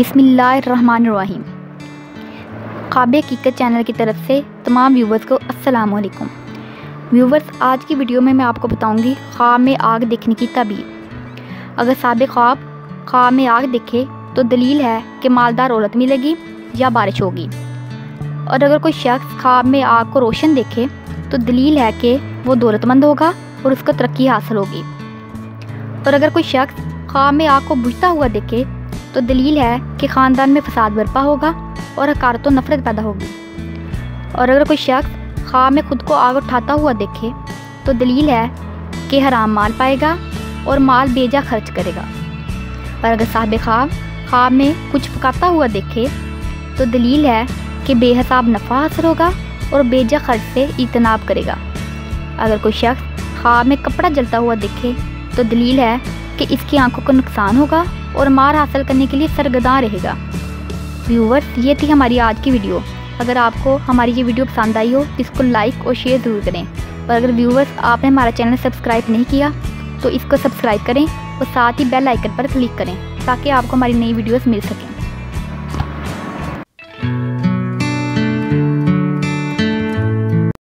बिस्मिल्लाहिर्रहमानिर्रहीम। ख्वाब हकीकत चैनल की तरफ से तमाम व्यूवर्स को अस्सलाम वालेकुम। व्यूवर्स, आज की वीडियो में मैं आपको बताऊंगी ख्वाब में आग देखने की ताबीर। अगर साहब ख्वाब में आग देखे तो दलील है कि मालदार औरत मिलेगी या बारिश होगी। और अगर कोई शख्स ख्वाब में आग को रोशन देखे तो दलील है कि वो दौलतमंद होगा और उसको तरक्की हासिल होगी। और अगर कोई शख्स ख्वाब में आग को बुझता हुआ देखे तो दलील है कि ख़ानदान में फसाद बरपा होगा और हकारत और नफरत पैदा होगी। और अगर कोई शख्स ख्वाब में खुद को आग उठाता हुआ देखे तो दलील है कि हराम माल पाएगा और माल बेजा खर्च करेगा। और अगर साहब ख्वाब में कुछ पकाता हुआ देखे तो दलील है कि बेहिसाब नफ़ा हासिल होगा और बेजा खर्च से इजतनाब करेगा। अगर कोई शख्स ख्वाब में कपड़ा जलता हुआ देखे तो दलील है कि इसकी आंखों को नुकसान होगा और माल हासिल करने के लिए सरगर्दां रहेगा। व्यूवर्स, ये थी हमारी आज की वीडियो। अगर आपको हमारी ये वीडियो पसंद आई हो तो इसको लाइक और शेयर ज़रूर करें। और अगर व्यूवर्स आपने हमारा चैनल सब्सक्राइब नहीं किया तो इसको सब्सक्राइब करें और साथ ही बेल आइकन पर क्लिक करें ताकि आपको हमारी नई वीडियोस मिल सकें।